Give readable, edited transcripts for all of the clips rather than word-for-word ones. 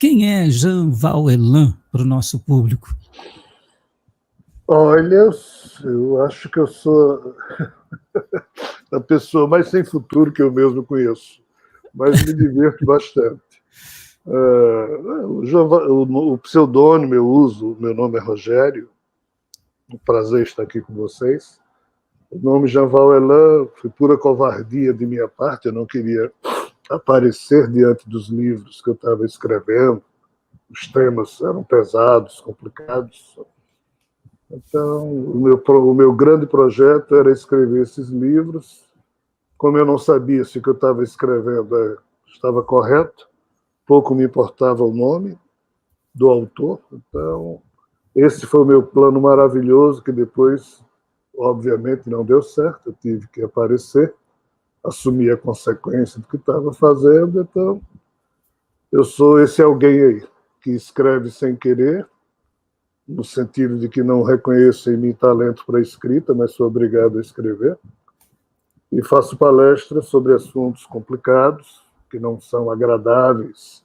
Quem é Jean Vauelan para o nosso público? Olha, eu acho que eu sou a pessoa mais sem futuro que eu mesmo conheço, mas me divirto bastante. O pseudônimo eu uso, meu nome é Rogério, um prazer estar aqui com vocês. O nome Jean Vauelan foi pura covardia de minha parte, eu não queria aparecer diante dos livros que eu estava escrevendo, os temas eram pesados, complicados. Então, o meu grande projeto era escrever esses livros. Como eu não sabia se o que eu estava escrevendo estava correto, pouco me importava o nome do autor. Então, esse foi o meu plano maravilhoso, que depois, obviamente, não deu certo. Eu tive que aparecer, assumir a consequência do que estava fazendo. Então, eu sou esse alguém aí, que escreve sem querer, no sentido de que não reconheço em mim talento para a escrita, mas sou obrigado a escrever. E faço palestras sobre assuntos complicados, que não são agradáveis,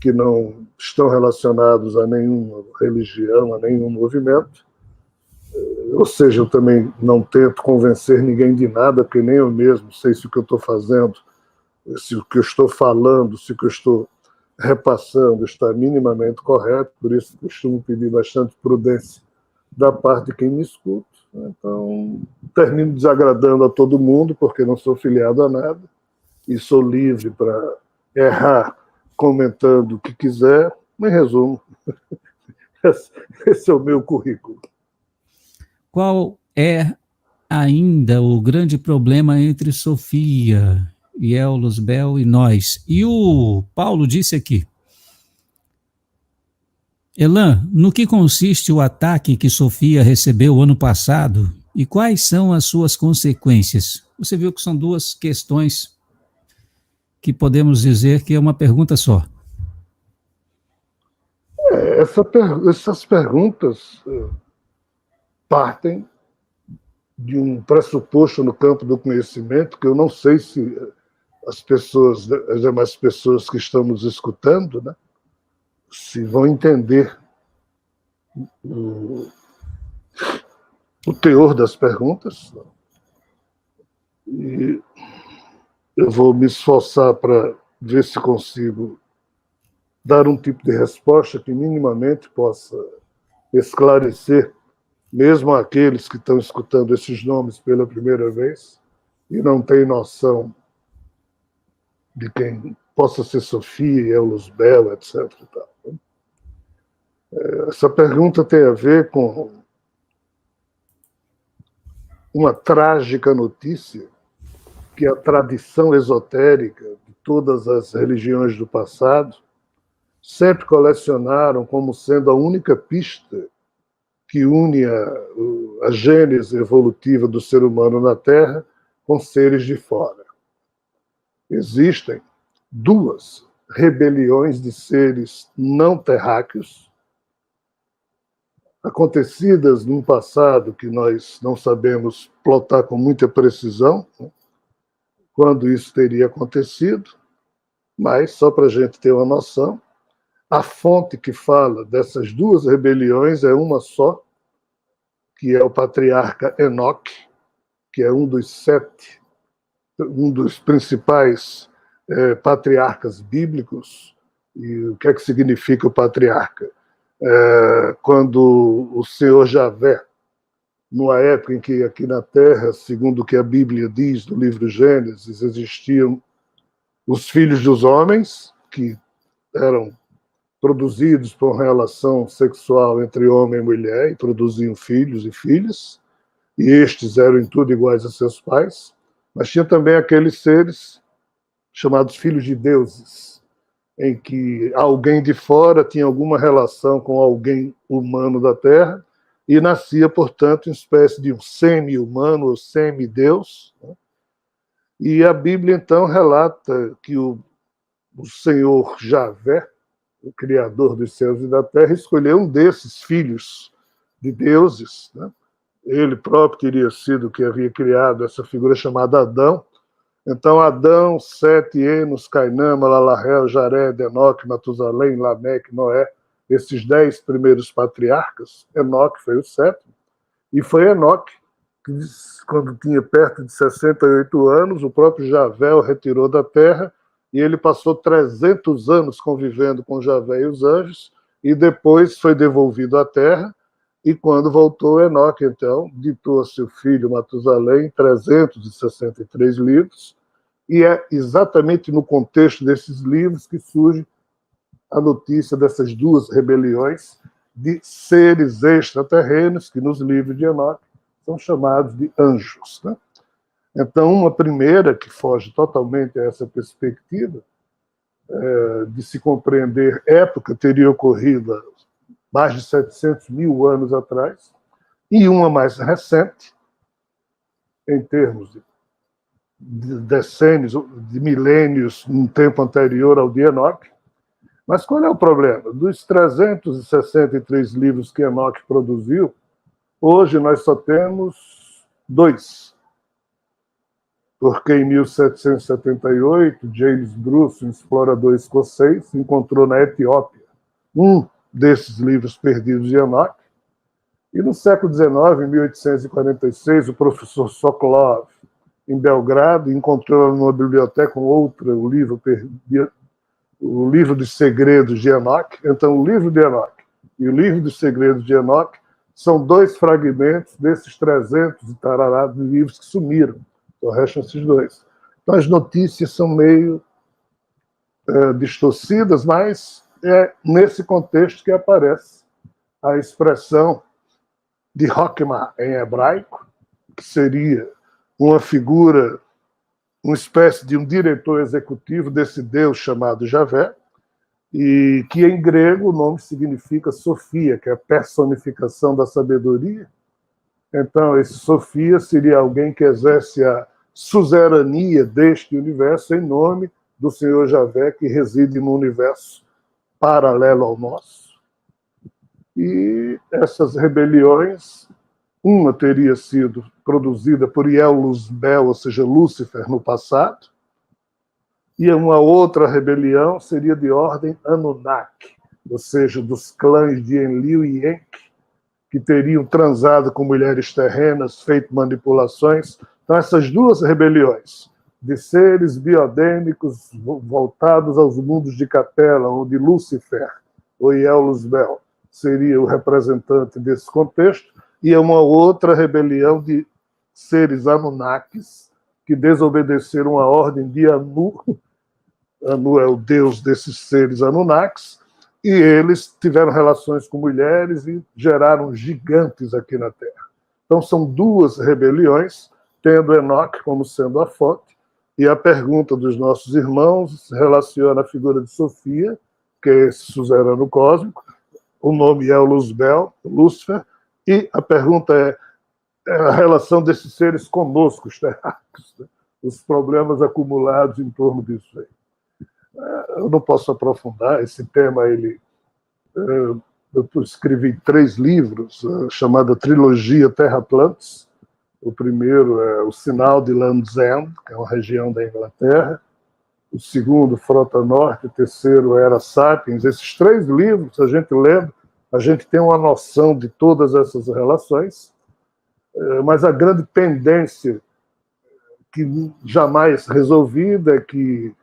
que não estão relacionados a nenhuma religião, a nenhum movimento. Ou seja, eu também não tento convencer ninguém de nada, porque nem eu mesmo sei se o que eu estou fazendo, se o que eu estou falando, se o que eu estou repassando está minimamente correto, por isso costumo pedir bastante prudência da parte de quem me escuta. Então, termino desagradando a todo mundo, porque não sou filiado a nada, e sou livre para errar comentando o que quiser. Em resumo, esse é o meu currículo. Qual é ainda o grande problema entre Sofia, Ielos, Bel e nós? E o Paulo disse aqui: Elan, no que consiste o ataque que Sofia recebeu ano passado e quais são as suas consequências? Você viu que são duas questões que podemos dizer que é uma pergunta só. Essas perguntas partem de um pressuposto no campo do conhecimento que eu não sei se as demais pessoas que estamos escutando, né, se vão entender o teor das perguntas. E eu vou me esforçar para ver se consigo dar um tipo de resposta que minimamente possa esclarecer mesmo aqueles que estão escutando esses nomes pela primeira vez e não têm noção de quem possa ser Sofia, Elos Bel, etc. Essa pergunta tem a ver com uma trágica notícia que a tradição esotérica de todas as religiões do passado sempre colecionaram como sendo a única pista que une a gênese evolutiva do ser humano na Terra com seres de fora. Existem duas rebeliões de seres não terráqueos, acontecidas num passado que nós não sabemos plotar com muita precisão, né, quando isso teria acontecido, mas só para a gente ter uma noção, a fonte que fala dessas duas rebeliões é uma só, que é o patriarca Enoque, que é um dos principais patriarcas bíblicos. E o que é que significa o patriarca? Quando o Senhor Javé, numa época em que aqui na Terra, segundo o que a Bíblia diz no livro Gênesis, existiam os filhos dos homens, que eram produzidos por uma relação sexual entre homem e mulher, e produziam filhos e filhas, e estes eram em tudo iguais a seus pais, mas tinha também aqueles seres chamados filhos de deuses, em que alguém de fora tinha alguma relação com alguém humano da Terra, e nascia, portanto, uma espécie de um semi-humano ou semi-deus. E a Bíblia, então, relata que o Senhor Javé, o Criador dos céus e da terra, escolheu um desses filhos de deuses, né? Ele próprio teria sido que havia criado essa figura chamada Adão, Então, Adão, Sete, Enos, Cainã, Malalahel, Jared, Enoque, Matusalém, Lameque, Noé, esses 10 primeiros patriarcas, Enoque foi o sétimo, e foi Enoque que, quando tinha perto de 68 anos, o próprio Javé o retirou da terra, e ele passou 300 anos convivendo com Javé e os anjos, e depois foi devolvido à terra, e quando voltou, Enoque, então, ditou a seu filho Matusalém 363 livros, e é exatamente no contexto desses livros que surge a notícia dessas duas rebeliões de seres extraterrenos, que nos livros de Enoque são chamados de anjos. Né? Então, uma primeira, que foge totalmente a essa perspectiva, de se compreender época, teria ocorrido há mais de 700 mil anos atrás, e uma mais recente, em termos de decênios, de milênios, num tempo anterior ao de Enoque. Mas qual é o problema? Dos 363 livros que Enoque produziu, hoje nós só temos 2. Porque em 1778, James Bruce, um explorador escocês, encontrou na Etiópia um desses livros perdidos de Enoque. E no século XIX, em 1846, o professor Sokolov, em Belgrado, encontrou numa biblioteca o livro dos segredos de Enoque. Então, o livro de Enoque e o livro dos segredos de Enoque são 2 fragmentos desses 300 e tarará de livros que sumiram. Só restam esses 2. Então, as notícias são meio distorcidas, mas é nesse contexto que aparece a expressão de Hokmah em hebraico, que seria uma figura, uma espécie de um diretor executivo desse Deus chamado Javé, e que em grego o nome significa Sofia, que é a personificação da sabedoria. Então, esse Sofia seria alguém que exerce a suzerania deste universo em nome do Senhor Javé, que reside no universo paralelo ao nosso. E essas rebeliões, uma teria sido produzida por Iel-Luzbel, ou seja, Lúcifer, no passado, e uma outra rebelião seria de ordem Anunnaki, ou seja, dos clãs de Enlil e Enki, que teriam transado com mulheres terrenas, feito manipulações. Então, essas duas rebeliões, de seres biodêmicos voltados aos mundos de Capela, onde Lúcifer, ou Iel-Luzbel, seria o representante desse contexto, e uma outra rebelião de seres Anunnakis, que desobedeceram a ordem de Anu. Anu é o deus desses seres Anunnakis, e eles tiveram relações com mulheres e geraram gigantes aqui na Terra. Então, são 2 rebeliões, tendo Enoque como sendo a fonte, e a pergunta dos nossos irmãos relaciona a figura de Sofia, que é esse suzerano cósmico, o nome é o Luzbel, Lúcifer, e a pergunta é a relação desses seres conosco, os terráqueos, né? Os problemas acumulados em torno disso aí. Eu não posso aprofundar esse tema. Eu escrevi 3 livros, chamada Trilogia Terra Atlantis. O primeiro é O Sinal de Land's End, que é uma região da Inglaterra. O segundo, Frota Norte. O terceiro, Era Sapiens. Esses 3 livros, a gente lendo, a gente tem uma noção de todas essas relações, mas a grande pendência que jamais resolvida é que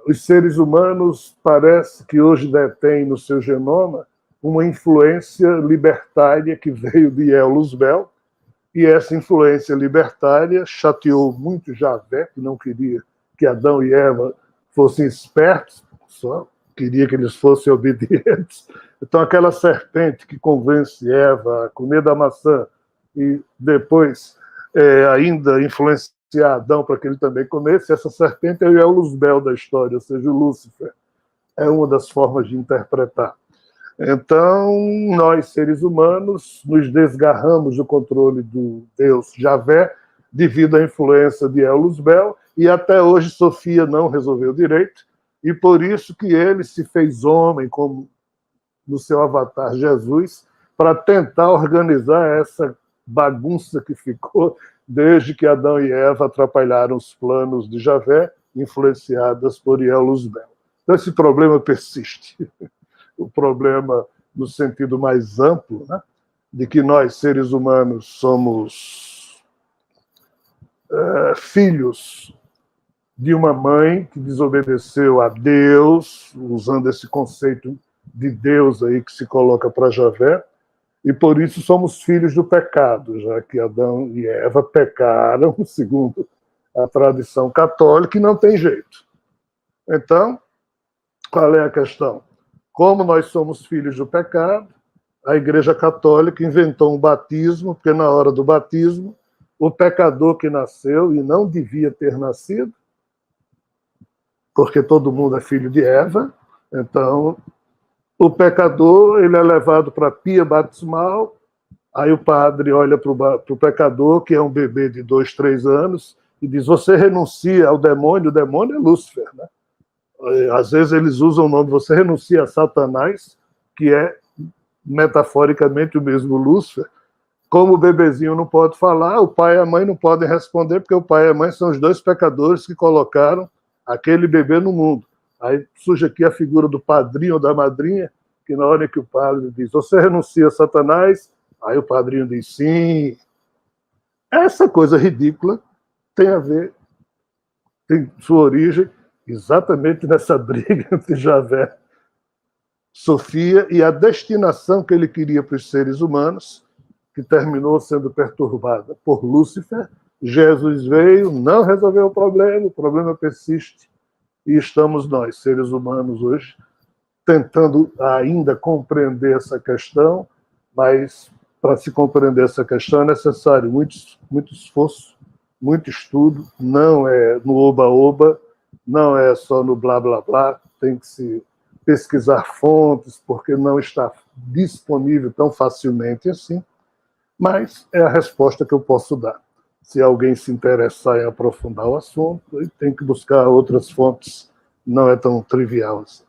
os seres humanos parece que hoje detêm no seu genoma uma influência libertária que veio de Iel-Luzbel, e essa influência libertária chateou muito Javé, que não queria que Adão e Eva fossem espertos, só queria que eles fossem obedientes. Então, aquela serpente que convence Eva a comer da maçã e depois ainda influenciar Adão para que ele também comesse, essa serpente é o Iel-Luzbel da história, ou seja, o Lúcifer. É uma das formas de interpretar. Então, nós, seres humanos, nos desgarramos do controle do Deus Javé devido à influência de Iel-Luzbel, e até hoje Sofia não resolveu direito, e por isso que ele se fez homem, como no seu avatar Jesus, para tentar organizar essa bagunça que ficou desde que Adão e Eva atrapalharam os planos de Javé, influenciadas por Yeluzbel. Então, esse problema persiste. O problema, no sentido mais amplo, né, de que nós, seres humanos, somos filhos de uma mãe que desobedeceu a Deus, usando esse conceito de Deus aí que se coloca para Javé, e por isso somos filhos do pecado, já que Adão e Eva pecaram, segundo a tradição católica, e não tem jeito. Então, qual é a questão? Como nós somos filhos do pecado, a Igreja Católica inventou um batismo, porque na hora do batismo, o pecador que nasceu e não devia ter nascido, porque todo mundo é filho de Eva, então o pecador ele é levado para a pia batismal, aí o padre olha para o pecador, que é um bebê de 2, 3 anos, e diz, você renuncia ao demônio, o demônio é Lúcifer, né? Às vezes eles usam o nome, você renuncia a Satanás, que é metaforicamente o mesmo Lúcifer. Como o bebezinho não pode falar, o pai e a mãe não podem responder, porque o pai e a mãe são os dois pecadores que colocaram aquele bebê no mundo. Aí surge aqui a figura do padrinho ou da madrinha, que na hora que o padre diz, você renuncia a Satanás, aí o padrinho diz, sim. Essa coisa ridícula tem a ver, tem sua origem exatamente nessa briga entre Javé, Sofia e a destinação que ele queria para os seres humanos, que terminou sendo perturbada por Lúcifer. Jesus veio, não resolveu o problema persiste, e estamos nós, seres humanos, hoje, tentando ainda compreender essa questão, mas para se compreender essa questão é necessário muito esforço, muito estudo, não é no oba-oba, não é só no blá-blá-blá, tem que se pesquisar fontes, porque não está disponível tão facilmente assim, mas é a resposta que eu posso dar. Se alguém se interessar em aprofundar o assunto, tem que buscar outras fontes, não é tão trivial assim.